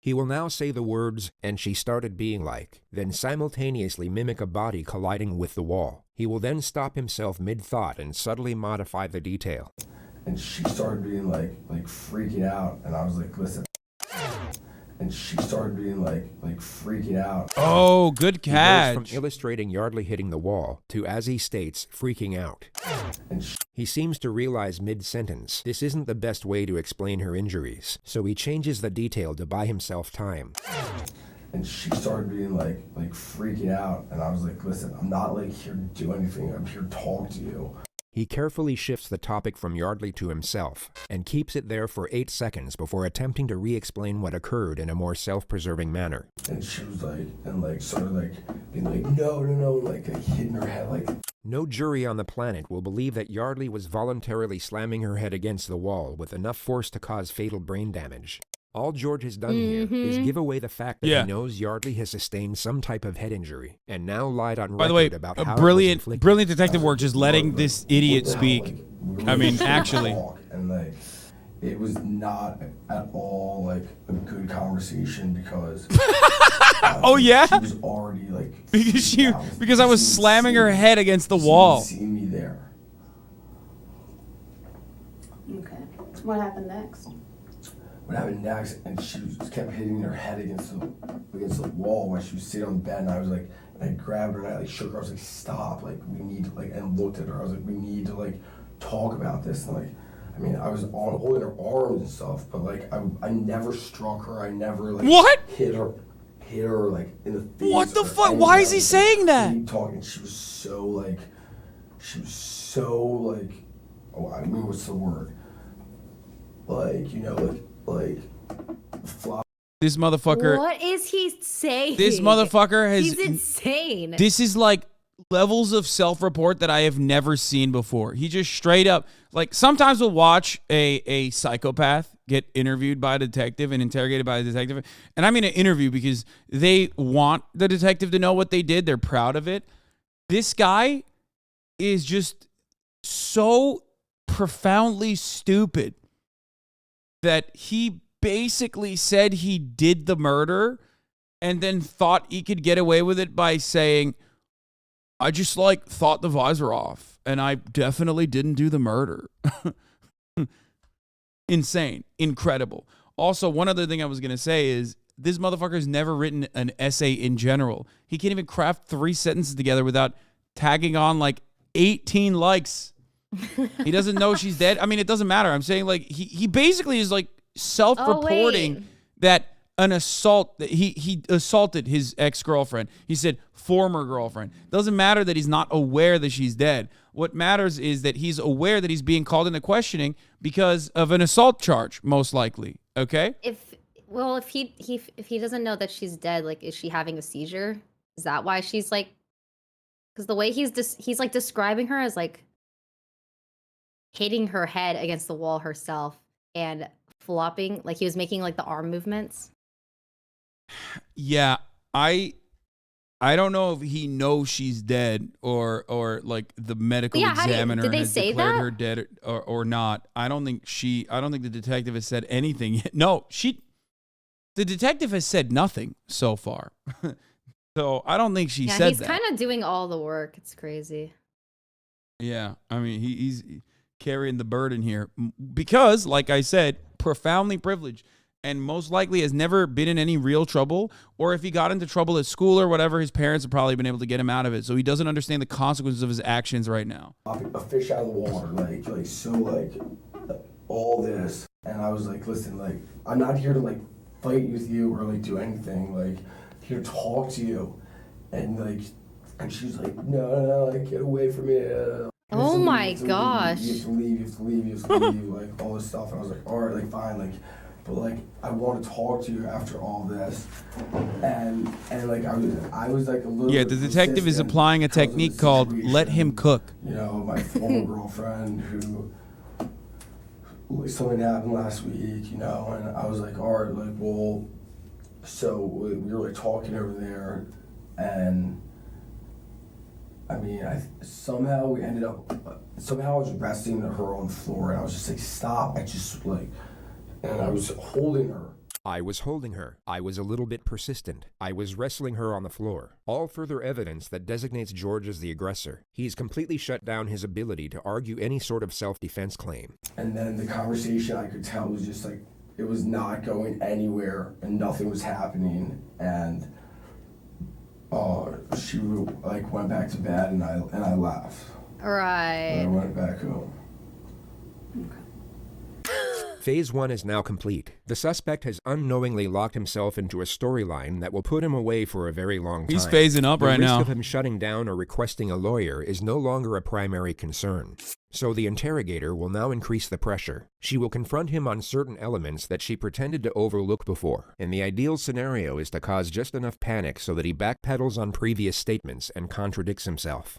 He will now say the words, "and she started being like," then simultaneously mimic a body colliding with the wall. He will then stop himself mid-thought and subtly modify the detail. And she started being like freaking out, and I was like, listen. And she started being like freaking out. Oh, good catch. He goes from illustrating Yardley hitting the wall to, as he states, freaking out. He seems to realize mid-sentence this isn't the best way to explain her injuries, so he changes the detail to buy himself time. And she started being like freaking out, and I was like, listen, I'm not like here to do anything, I'm here to talk to you. He carefully shifts the topic from Yardley to himself, and keeps it there for 8 seconds before attempting to re-explain what occurred in a more self-preserving manner. And she was like, and like sort of like being like, no, like hitting her head like. No jury on the planet will believe that Yardley was voluntarily slamming her head against the wall with enough force to cause fatal brain damage. All George has done here is give away the fact that he knows Yardley has sustained some type of head injury, and now lied on record about how brilliant detective work, just letting this idiot speak. I mean, actually. And like, it was not at all like a good conversation because. Oh yeah. She was already like. Because I was slamming her head against the wall. See me there. Okay. What happened next? What happened next, and she just kept hitting her head against the wall while she was sitting on the bed, and I was like, I grabbed her and I like shook her. I was like, stop, like we need to like, and looked at her. I was like, we need to like talk about this. And like, I mean, I was on holding her arms and stuff, but like I never struck her. I never like hit her like in the face. What the fuck? Why is he saying that? Talking. She was so like, oh, I mean, what's the word? Like, you know, like flop. This motherfucker. What is he saying? This motherfucker has. He's insane. This is like levels of self-report that I have never seen before. He just straight up, like, sometimes we'll watch a psychopath get interviewed by a detective and interrogated by a detective. And I mean an interview because they want the detective to know what they did. They're proud of it. This guy is just so profoundly stupid that he basically said he did the murder and then thought he could get away with it by saying, I just like thought the visor off and I definitely didn't do the murder. Insane. Incredible. Also, one other thing I was going to say is this motherfucker's never written an essay in general. He can't even craft 3 sentences together without tagging on like 18 likes. He doesn't know she's dead. I mean, it doesn't matter. I'm saying like he basically is like self-reporting that an assault, that he assaulted his ex-girlfriend. He said former girlfriend. Doesn't matter that he's not aware that she's dead. What matters is that he's aware that he's being called into questioning because of an assault charge, most likely. Okay? If he doesn't know that she's dead, like, is she having a seizure? Is that why she's like? Because the way he's like describing her as like hitting her head against the wall herself and flopping, like he was making like the arm movements. Yeah, I don't know if he knows she's dead or like the medical examiner has declared her dead or not. I don't think the detective has said anything yet. No, the detective has said nothing so far. So I don't think she said that. He's kind of doing all the work. It's crazy. Yeah, I mean, he's carrying the burden here because, like I said, profoundly privileged and most likely has never been in any real trouble, or if he got into trouble at school or whatever, his parents have probably been able to get him out of it. So he doesn't understand the consequences of his actions right now. A fish out of the water, like so, like all this, and I was like, listen, like I'm not here to like fight with you or like do anything, like here to talk to you, and she's like, no, like get away from me. Oh my gosh. You have to leave, like all this stuff. And I was like, all right, like fine, like, but like I want to talk to you after all this, and like I was like a little. Yeah, the detective is applying a technique called "let him cook." You know, my former girlfriend who something happened last week, you know, and I was like, all right, like, well, so we were like talking over there, and I mean, somehow I was resting her on the floor, and I was just like, stop, and I was holding her. I was holding her. I was a little bit persistent. I was wrestling her on the floor. All further evidence that designates George as the aggressor. He's completely shut down his ability to argue any sort of self-defense claim. And then the conversation, I could tell, was just like, it was not going anywhere and nothing was happening. And she like went back to bed and I left. Right. And I went back home. Phase 1 is now complete. The suspect has unknowingly locked himself into a storyline that will put him away for a very long time. He's phasing up right now. The risk of him shutting down or requesting a lawyer is no longer a primary concern. So the interrogator will now increase the pressure. She will confront him on certain elements that she pretended to overlook before. And the ideal scenario is to cause just enough panic so that he backpedals on previous statements and contradicts himself.